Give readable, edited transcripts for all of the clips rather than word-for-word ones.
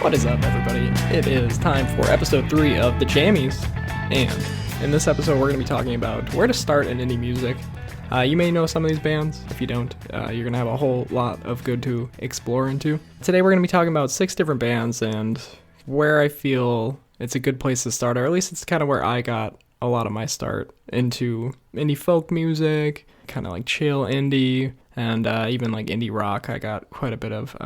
What is up, everybody? It is time for episode 3 of the Jammies, and in this episode we're going to be talking about where to start in indie music. You may know some of these bands. If you don't, you're going to have a whole lot of good to explore into. Today we're going to be talking about 6 different bands and where I feel it's a good place to start, or at least it's kind of where I got a lot of my start into indie folk music, kind of like chill indie, and even like indie rock. I got quite a bit of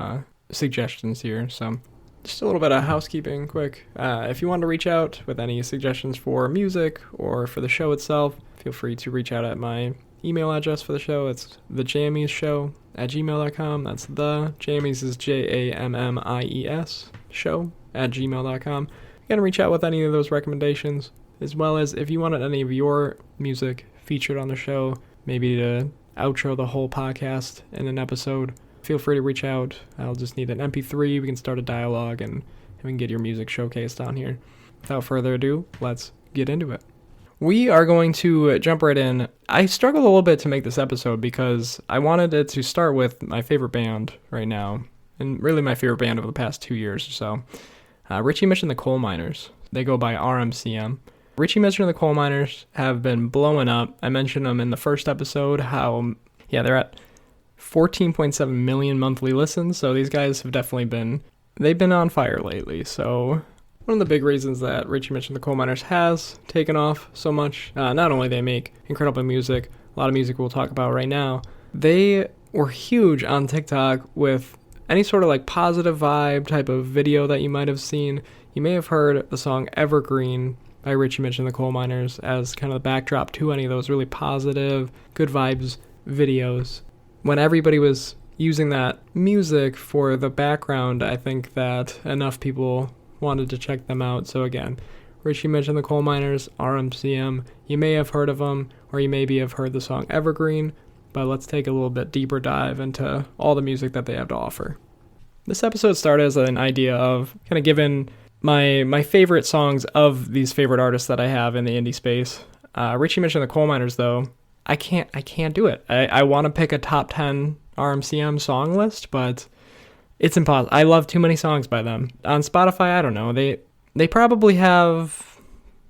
suggestions here, so just a little bit of housekeeping quick. If you want to reach out with any suggestions for music or for the show itself, feel free to reach out at my email address for the show. It's thejammiesshow@gmail.com. That's the Jammies is JAMMIES show@gmail.com. You can reach out with any of those recommendations, as well as if you wanted any of your music featured on the show, maybe to outro the whole podcast in an episode, feel free to reach out. I'll just need an MP3. We can start a dialogue and we can get your music showcased on here. Without further ado, let's get into it. We are going to jump right in. I struggled a little bit to make this episode because I wanted it to start with my favorite band right now, and really my favorite band over the past 2 years or so. Richy, Mitch, and the Coal Miners. They go by RMCM. Richy, Mitch, and the Coal Miners have been blowing up. I mentioned them in the first episode, how, they're at 14.7 million monthly listens, so these guys have definitely been on fire lately. So one of the big reasons that Richy, Mitch, and the Coal Miners has taken off so much, not only they make incredible music, a lot of music we'll talk about right now, they were huge on TikTok with any sort of like positive vibe type of video that you might have seen. You may have heard the song Evergreen by Richy, Mitch, and the Coal Miners as kind of the backdrop to any of those really positive, good vibes videos. When everybody was using that music for the background, I think that enough people wanted to check them out. So again, Richy, Mitch, and the Coal Miners, RMCM. You may have heard of them, or you maybe have heard the song Evergreen, but let's take a little bit deeper dive into all the music that they have to offer. This episode started as an idea of kind of giving my favorite songs of these favorite artists that I have in the indie space. Richy, Mitch, and the Coal Miners, though, I can't do it. I want to pick a top 10 RMCM song list, but it's impossible. I love too many songs by them. On Spotify, I don't know. They probably have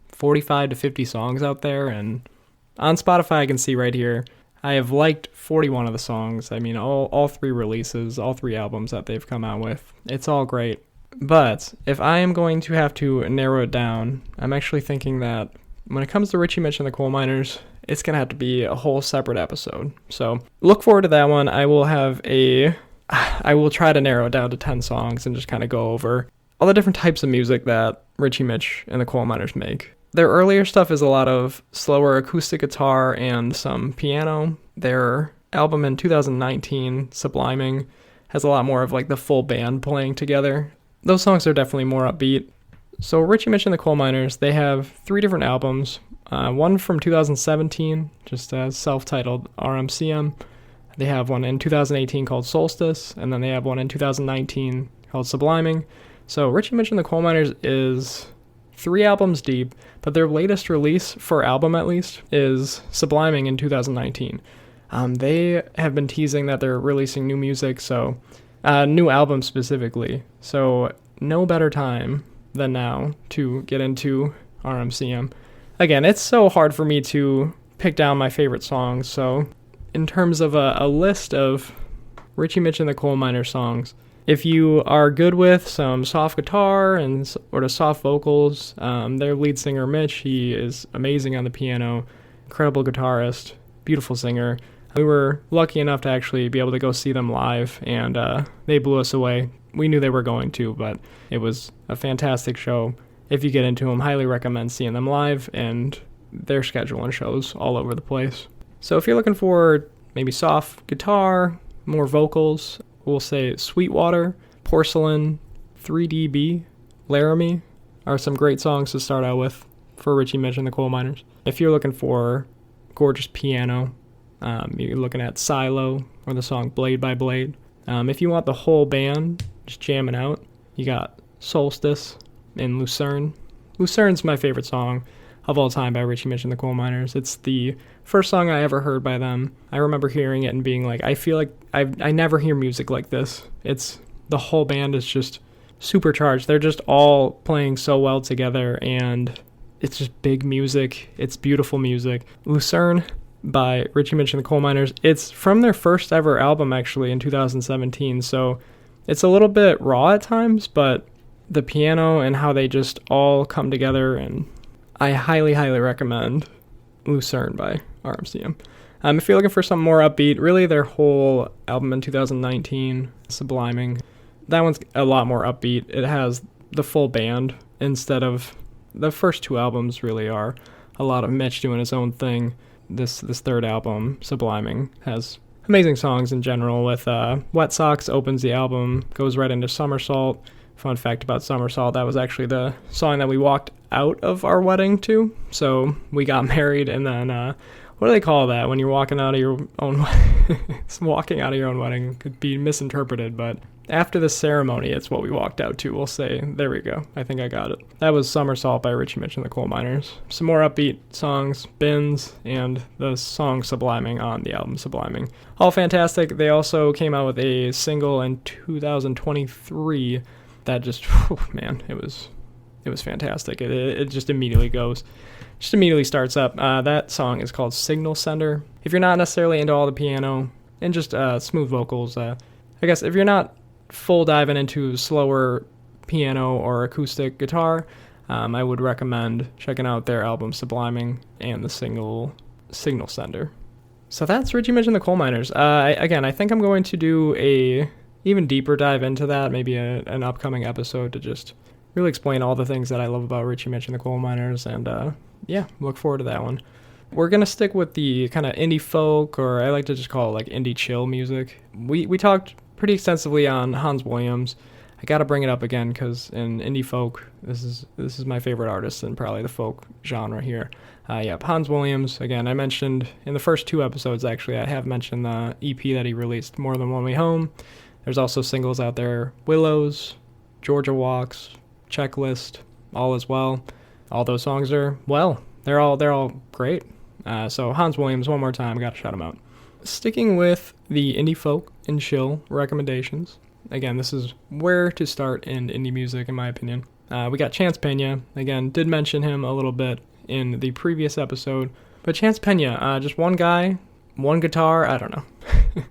45 to 50 songs out there, and on Spotify I can see right here, I have liked 41 of the songs. I mean, all 3 releases, all 3 albums that they've come out with. It's all great. But if I am going to have to narrow it down, I'm actually thinking that when it comes to Richy, Mitch, and the Coal Miners, it's going to have to be a whole separate episode. So look forward to that one. I will try to narrow it down to 10 songs and just kind of go over all the different types of music that Richy, Mitch, and the Coal Miners make. Their earlier stuff is a lot of slower acoustic guitar and some piano. Their album in 2019, Subliming, has a lot more of like the full band playing together. Those songs are definitely more upbeat. So Richy, Mitch, and the Coal Miners, they have 3 different albums. One from 2017, just as self-titled RMCM. They have one in 2018 called Solstice, and then they have one in 2019 called Subliming. So Richy, Mitch, and the Coal Miners is 3 albums deep, but their latest release, for album at least, is Subliming in 2019. They have been teasing that they're releasing new music, so new albums specifically. So no better time than now to get into RMCM. Again, it's so hard for me to pick down my favorite songs, so in terms of a list of Richy, Mitch, and the Coal Miners songs, if you are good with some soft guitar and or the soft vocals, their lead singer Mitch, he is amazing on the piano, incredible guitarist, beautiful singer. We were lucky enough to actually be able to go see them live, and they blew us away. We knew they were going to, but it was a fantastic show. If you get into them, highly recommend seeing them live, and their schedule and shows all over the place. So if you're looking for maybe soft guitar, more vocals, we'll say Sweetwater, Porcelain, 3DB, Laramie are some great songs to start out with for Richy, Mitch, and the Coal Miners. If you're looking for gorgeous piano, you're looking at Silo or the song Blade by Blade. If you want the whole band just jamming out, you got Solstice and Lucerne. Lucerne's my favorite song of all time by Richy, Mitch, and the Coal Miners. It's the first song I ever heard by them. I remember hearing it and being like, I feel like I never hear music like this. It's the whole band is just supercharged. They're just all playing so well together, and it's just big music. It's beautiful music. Lucerne by Richy, Mitch, and the Coal Miners. It's from their first ever album, actually, in 2017, so it's a little bit raw at times, but the piano and how they just all come together, and I highly, highly recommend Lucerne by RMCM. If you're looking for something more upbeat, really their whole album in 2019, Subliming, that one's a lot more upbeat. It has the full band instead of the first two albums really are a lot of Mitch doing his own thing. This third album, Subliming, has amazing songs in general with Wet Socks opens the album, goes right into Somersault. Fun fact about Somersault, that was actually the song that we walked out of our wedding to. So we got married, and then what do they call that when you're walking out of your own walking out of your own wedding? Could be misinterpreted, but after the ceremony, it's what we walked out to. We'll say, there we go. I think I got it. That was Somersault by Richy, Mitch, and the Coal Miners. Some more upbeat songs, Bins, and the song Subliming on the album Subliming. All fantastic. They also came out with a single in 2023 that just, man, it was fantastic. It just immediately starts up. That song is called Signal Sender. If you're not necessarily into all the piano and just smooth vocals, I guess if you're not full diving into slower piano or acoustic guitar, I would recommend checking out their album Subliming and the single Signal Sender. So that's Richy, Mitch, and the Coal Miners. I think I'm going to do a even deeper dive into that, maybe an upcoming episode to just really explain all the things that I love about Richy, Mitch, and the Coal Miners, and look forward to that one. We're going to stick with the kind of indie folk, or I like to just call it like indie chill music. We talked pretty extensively on Hans Williams. I got to bring it up again because in indie folk, this is my favorite artist in probably the folk genre here. Hans Williams, again, I mentioned in the first two episodes, actually, I have mentioned the EP that he released, More Than One Way Home. There's also singles out there, Willows, Georgia Walks, Checklist, All Is Well. All those songs are, well, they're all great. So Hans Williams, one more time, got to shout him out. Sticking with the indie folk and chill recommendations. Again, this is where to start in indie music, in my opinion. We got Chance Peña. Again, did mention him a little bit in the previous episode. But Chance Peña, just one guy, one guitar, I don't know.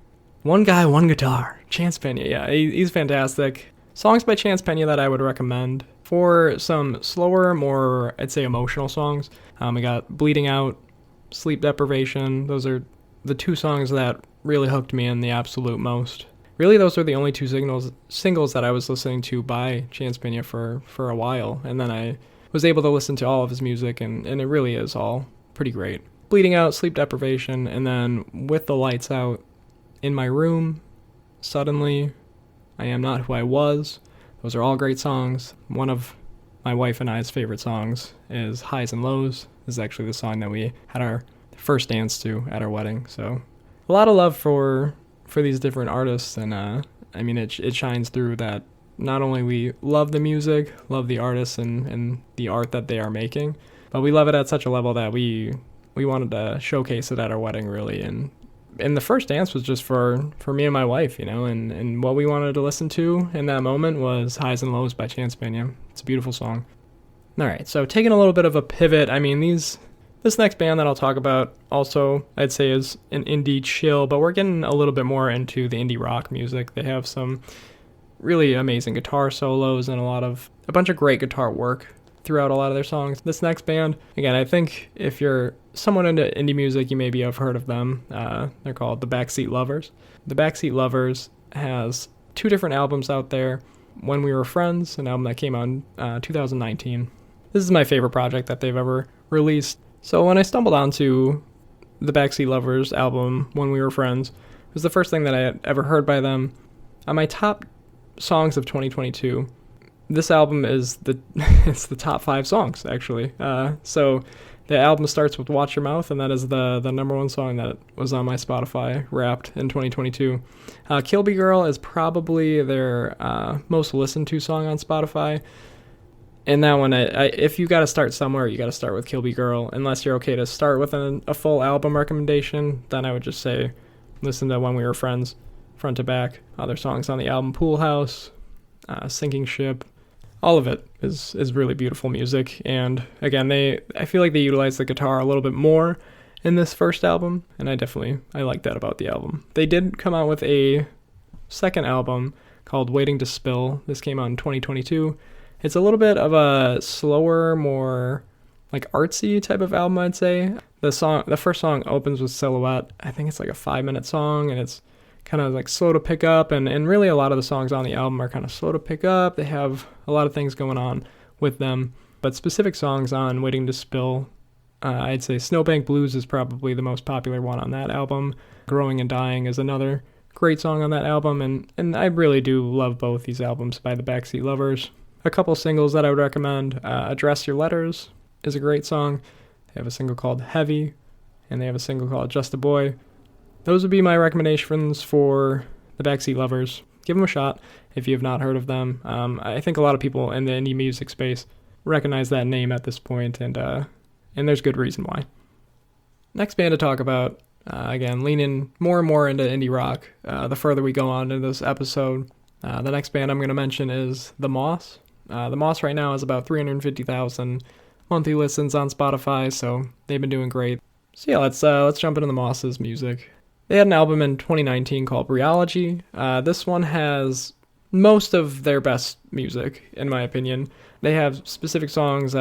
One guy, one guitar. Chance Peña, yeah, he's fantastic. Songs by Chance Peña that I would recommend for some slower, more, I'd say, emotional songs. We got Bleeding Out, Sleep Deprivation. Those are the two songs that really hooked me in the absolute most. Really, those were the only two singles that I was listening to by Chance Peña for a while. And then I was able to listen to all of his music, and it really is all pretty great. Bleeding Out, Sleep Deprivation, and then With the Lights Out, In My Room, Suddenly, I Am Not Who I Was. Those are all great songs. One of my wife and I's favorite songs is Highs and Lows. This is actually the song that we had our first dance to at our wedding. So a lot of love for these different artists, and it shines through that not only we love the music, love the artists and the art that they are making, but we love it at such a level that we wanted to showcase it at our wedding, really. And the first dance was just for me and my wife, and what we wanted to listen to in that moment was Highs and Lows by Chance Peña. It's a beautiful song. All right, so taking a little bit of a pivot, this next band that I'll talk about also, I'd say, is an indie chill, but we're getting a little bit more into the indie rock music. They have some really amazing guitar solos and a bunch of great guitar work throughout a lot of their songs. This next band, again, I think if you're someone into indie music, you maybe have heard of them. They're called the Backseat Lovers. The Backseat Lovers has two different albums out there. When We Were Friends, an album that came out in 2019. This is my favorite project that they've ever released. So when I stumbled onto the Backseat Lovers album, When We Were Friends, it was the first thing that I had ever heard by them. On my top songs of 2022, this album is it's the top 5 songs, actually. So the album starts with Watch Your Mouth, and that is the number one song that was on my Spotify Wrapped in 2022. Kilby Girl is probably their most listened to song on Spotify. And that one, if you got to start somewhere, you got to start with Kilby Girl. Unless you're okay to start with a full album recommendation, then I would just say listen to When We Were Friends, front to back. Other songs on the album, Pool House, Sinking Ship. All of it is really beautiful music. And again, I feel like they utilize the guitar a little bit more in this first album, and I like that about the album. They did come out with a second album called Waiting to Spill. This came out in 2022. It's a little bit of a slower, more like artsy type of album, I'd say. The first song opens with Silhouette. I think it's like a 5-minute song, and it's kind of like slow to pick up, and really a lot of the songs on the album are kind of slow to pick up. They have a lot of things going on with them, but specific songs on Waiting to Spill, I'd say Snowbank Blues is probably the most popular one on that album. Growing and Dying is another great song on that album, and I really do love both these albums by the Backseat Lovers. A couple singles that I would recommend, Address Your Letters is a great song. They have a single called Heavy, and they have a single called Just a Boy. Those would be my recommendations for the Backseat Lovers. Give them a shot if you have not heard of them. I think a lot of people in the indie music space recognize that name at this point, and there's good reason why. Next band to talk about, again, leaning more and more into indie rock the further we go on in this episode. The next band I'm going to mention is The Moss. The Moss right now has about 350,000 monthly listens on Spotify, so they've been doing great. So yeah, let's jump into The Moss's music. They had an album in 2019 called Rheology. This one has most of their best music, in my opinion. They have specific songs,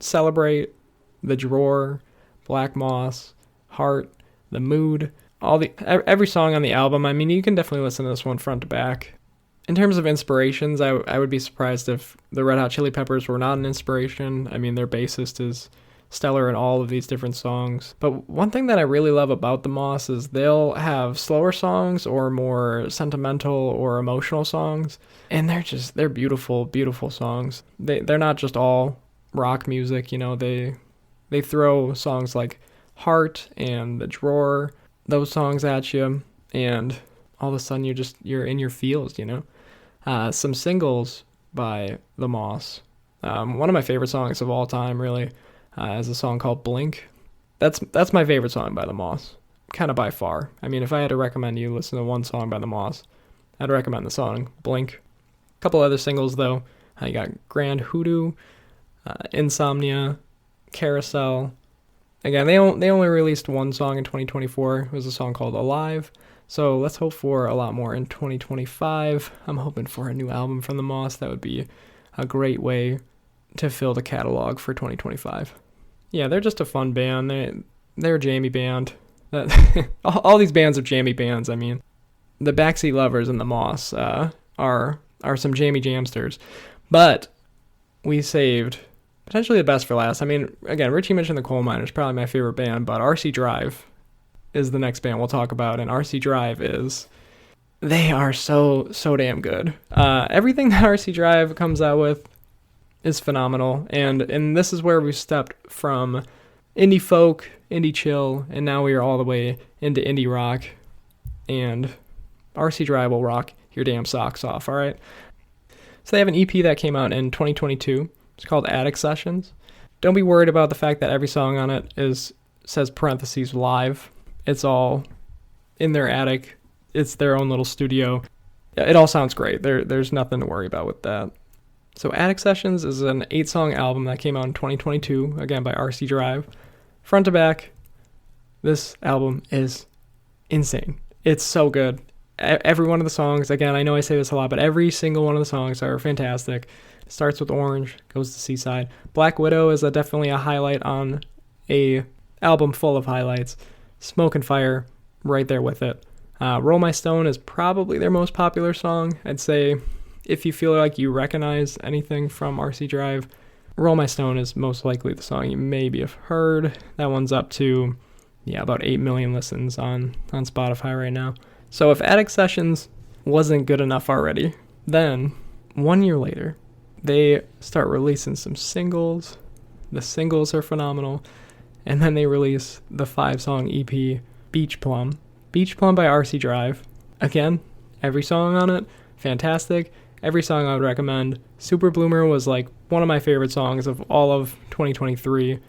Celebrate, The Drawer, Black Moss, Heart, The Mood, every song on the album. I mean, you can definitely listen to this one front to back. In terms of inspirations, I would be surprised if the Red Hot Chili Peppers were not an inspiration. I mean, their bassist is stellar in all of these different songs. But one thing that I really love about the Moss is they'll have slower songs or more sentimental or emotional songs, and they're beautiful, beautiful songs. They're not just all rock music, you know. They throw songs like Heart and The Drawer, those songs at you, and all of a sudden you're in your feels, you know. Some singles by the Moss. One of my favorite songs of all time, really, is a song called Blink. That's my favorite song by the Moss, kind of by far. I mean, if I had to recommend you listen to one song by the Moss, I'd recommend the song Blink. A couple other singles though. You got Grand Hoodoo, Insomnia, Carousel. Again, they only released one song in 2024. It was a song called Alive. So let's hope for a lot more in 2025. I'm hoping for a new album from the Moss. That would be a great way to fill the catalog for 2025. Yeah, they're just a fun band. They're a jammy band. All these bands are jammy bands. I mean, the Backseat Lovers and the Moss are some jammy jamsters. But we saved potentially the best for last. I mean, again, Richy mentioned the Coal Miners, probably my favorite band, but Arcy Drive is the next band we'll talk about, and Arcy Drive they are so damn good. Everything that Arcy Drive comes out with is phenomenal, and this is where we stepped from indie folk, indie chill, and now we are all the way into indie rock, and Arcy Drive will rock your damn socks off, alright? So they have an EP that came out in 2022. It's called Attic Sessions. Don't be worried about the fact that every song on it says parentheses live. It's all in their attic. It's their own little studio. It all sounds great. There's nothing to worry about with that. So Attic Sessions is an 8-song album that came out in 2022, again by Arcy Drive. Front to back, this album is insane. It's so good. Every one of the songs, again, I know I say this a lot, but every single one of the songs are fantastic. It starts with Orange, goes to Seaside. Black Widow is definitely a highlight on a album full of highlights. Smoke and Fire, right there with it. Roll My Stone is probably their most popular song. I'd say if you feel like you recognize anything from Arcy Drive, Roll My Stone is most likely the song you maybe have heard. That one's up to, about 8 million listens on Spotify right now. So if Attic Sessions wasn't good enough already, then 1 year later, they start releasing some singles. The singles are phenomenal. And then they release the 5-song EP, Beach Plum. Beach Plum by Arcy Drive. Again, every song on it, fantastic. Every song I would recommend. Super Bloomer was like one of my favorite songs of all of 2023.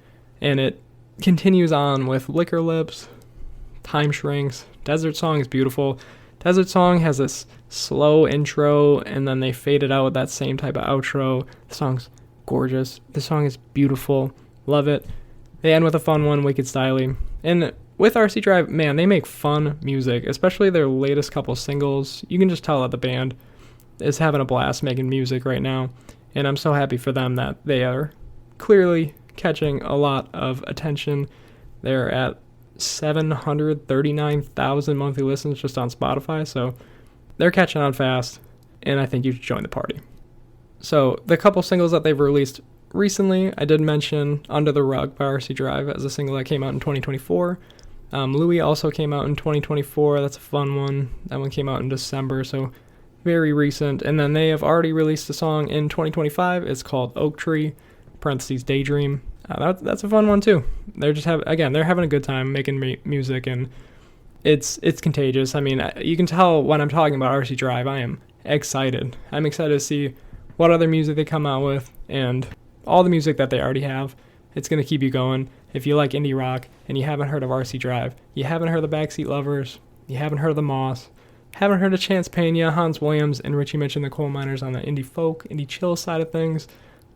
And it continues on with Liquor Lips, Time Shrinks. Desert Song is beautiful. Desert Song has this slow intro, and then they fade it out with that same type of outro. The song's gorgeous. The song is beautiful. Love it. They end with a fun one, Wicked Styly. And with Arcy Drive, man, they make fun music, especially their latest couple singles. You can just tell that the band is having a blast making music right now, and I'm so happy for them that they are clearly catching a lot of attention. They're at 739,000 monthly listens just on Spotify, so they're catching on fast, and I think you should join the party. So the couple singles that they've released recently, I did mention Under the Rug by Arcy Drive as a single that came out in 2024. Louis also came out in 2024. That's a fun one. That one came out in December, so very recent. And then they have already released a song in 2025. It's called Oak Tree, parentheses Daydream. That's a fun one too. They're just they're having a good time making music, and it's contagious. I mean, you can tell when I'm talking about Arcy Drive, I am excited. I'm excited to see what other music they come out with, and all the music that they already have. It's going to keep you going. If you like indie rock and you haven't heard of Arcy Drive, you haven't heard of the Backseat Lovers, you haven't heard of the Moss, haven't heard of Chance Peña, Hans Williams, and Richy Mitch and the Coal Miners on the indie folk, indie chill side of things,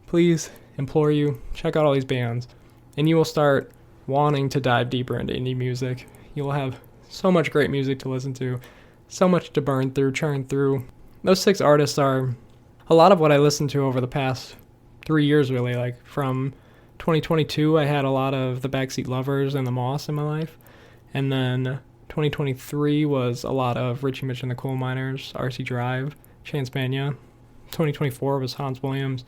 please implore you, check out all these bands, and you will start wanting to dive deeper into indie music. You will have so much great music to listen to, so much to churn through. Those 6 artists are a lot of what I listened to over the past 3 years, really. Like from 2022, I had a lot of the Backseat Lovers and the Moss in my life, and then 2023 was a lot of Richy Mitch and the Coal Miners, Arcy Drive, Chance Peña. 2024 was Hans Williams,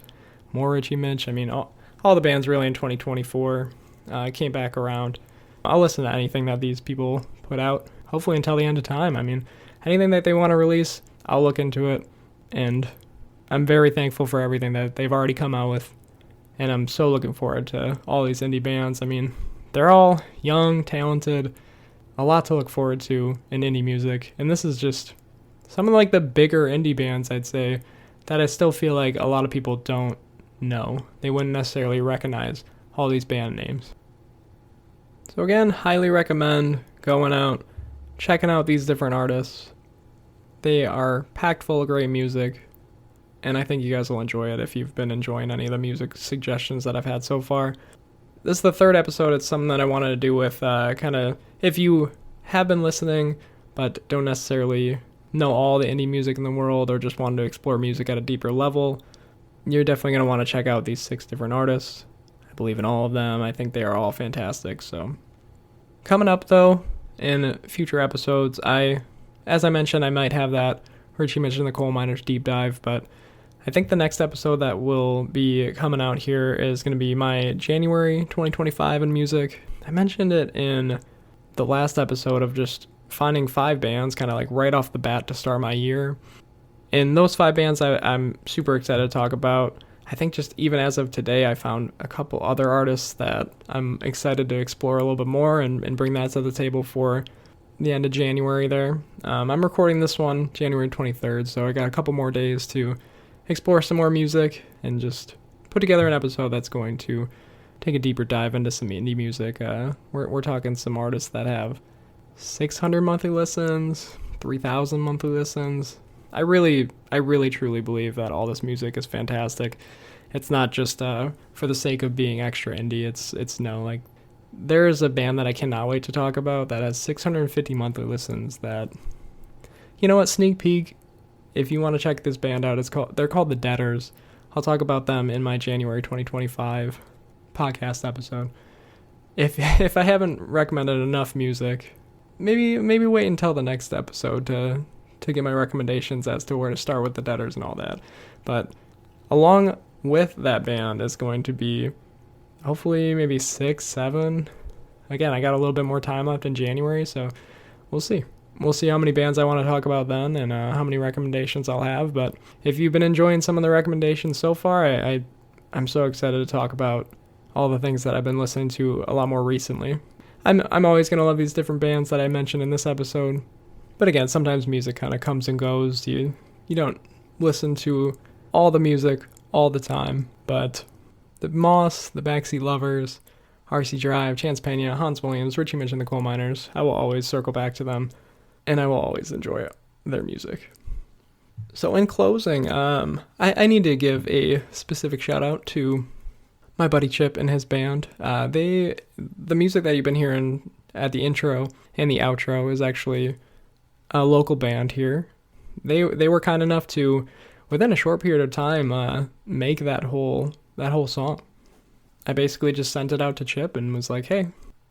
more Richy Mitch. I mean, all the bands really in 2024 came back around. I'll listen to anything that these people put out, hopefully until the end of time. I mean, anything that they want to release, I'll look into it, and I'm very thankful for everything that they've already come out with, and I'm so looking forward to all these indie bands. I mean, they're all young, talented, a lot to look forward to in indie music, and this is just some of like the bigger indie bands, I'd say, that I still feel like a lot of people don't know. They wouldn't necessarily recognize all these band names. So again, highly recommend going out, checking out these different artists. They are packed full of great music, and I think you guys will enjoy it if you've been enjoying any of the music suggestions that I've had so far. This is the 3rd episode. It's something that I wanted to do with kind of, if you have been listening but don't necessarily know all the indie music in the world, or just wanted to explore music at a deeper level, you're definitely going to want to check out these 6 different artists. I believe in all of them. I think they are all fantastic. So coming up though in future episodes, as I mentioned, I might have that Richy Mitch and the Coal Miners deep dive, but I think the next episode that will be coming out here is going to be my January 2025 in music. I mentioned it in the last episode of just finding 5 bands kind of like right off the bat to start my year. And those 5 bands I'm super excited to talk about. I think just even as of today, I found a couple other artists that I'm excited to explore a little bit more and bring that to the table for the end of January there. I'm recording this one January 23rd, so I got a couple more days to explore some more music and just put together an episode that's going to take a deeper dive into some indie music. We're talking some artists that have 600 monthly listens, 3,000 monthly listens. I really truly believe that all this music is fantastic. It's not just for the sake of being extra indie. It's no, like, there is a band that I cannot wait to talk about that has 650 monthly listens that, you know what, sneak peek, if you want to check this band out, they're called The Deaders. I'll talk about them in my January 2025 podcast episode. If I haven't recommended enough music, maybe wait until the next episode to get my recommendations as to where to start with The Deaders and all that. But along with that band is going to be hopefully maybe 6, 7. Again, I got a little bit more time left in January, so we'll see. We'll see how many bands I want to talk about then and how many recommendations I'll have. But if you've been enjoying some of the recommendations so far, I'm so excited to talk about all the things that I've been listening to a lot more recently. I'm always going to love these different bands that I mentioned in this episode. But again, sometimes music kind of comes and goes. You don't listen to all the music all the time. But the Moss, the Backseat Lovers, Arcy Drive, Chance Peña, Hans Williams, Richy Mitch and the Coal Miners, I will always circle back to them. And I will always enjoy their music. So in closing, I need to give a specific shout out to my buddy Chip and his band. The music that you've been hearing at the intro and the outro is actually a local band here. They were kind enough to, within a short period of time, make that whole song. I basically just sent it out to Chip and was like, hey,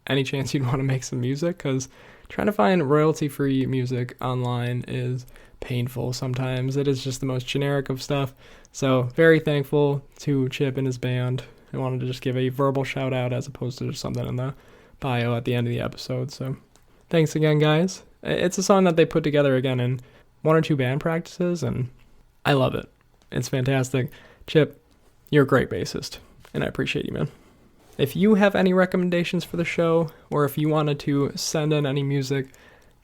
any chance you'd want to make some music? Because trying to find royalty-free music online is painful sometimes. It is just the most generic of stuff. So very thankful to Chip and his band. I wanted to just give a verbal shout out as opposed to just something in the bio at the end of the episode. So thanks again, guys. It's a song that they put together again in 1 or 2 band practices, and I love it. It's fantastic. Chip, you're a great bassist, and I appreciate you, man. If you have any recommendations for the show, or if you wanted to send in any music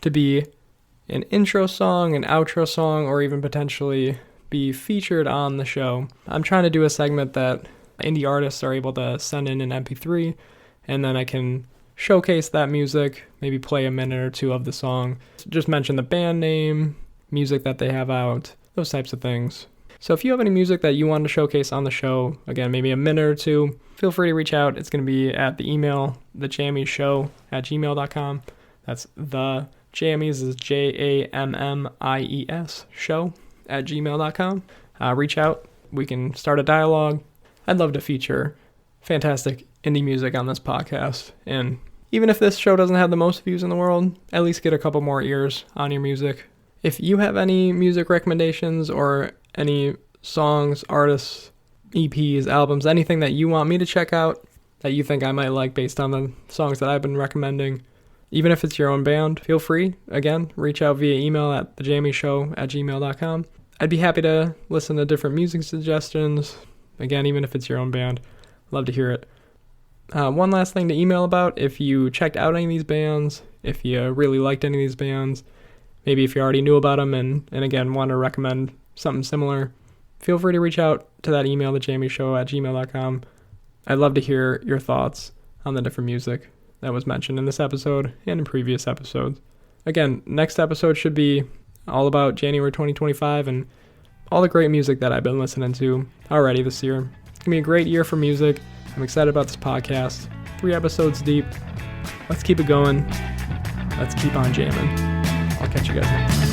to be an intro song, an outro song, or even potentially be featured on the show, I'm trying to do a segment that indie artists are able to send in an MP3, and then I can showcase that music, maybe play a minute or 2 of the song, just mention the band name, music that they have out, those types of things. So if you have any music that you want to showcase on the show, again, maybe a minute or 2, feel free to reach out. It's going to be at the email, thejammiesshow@gmail.com. That's the Jammies is JAMMIES show@gmail.com. Reach out. We can start a dialogue. I'd love to feature fantastic indie music on this podcast. And even if this show doesn't have the most views in the world, at least get a couple more ears on your music. If you have any music recommendations or any songs, artists, EPs, albums, anything that you want me to check out that you think I might like based on the songs that I've been recommending, even if it's your own band, feel free. Again, reach out via email at thejammiesshow@gmail.com. I'd be happy to listen to different music suggestions. Again, even if it's your own band, love to hear it. One last thing to email about, if you checked out any of these bands, if you really liked any of these bands, maybe if you already knew about them and again, want to recommend something similar, feel free to reach out to that email, thejammiesshow@gmail.com. I'd love to hear your thoughts on the different music that was mentioned in this episode and in previous episodes. Again, next episode should be all about January 2025 and all the great music that I've been listening to already this year. It's going to be a great year for music. I'm excited about this podcast. 3 episodes deep. Let's keep it going. Let's keep on jamming. I'll catch you guys next time.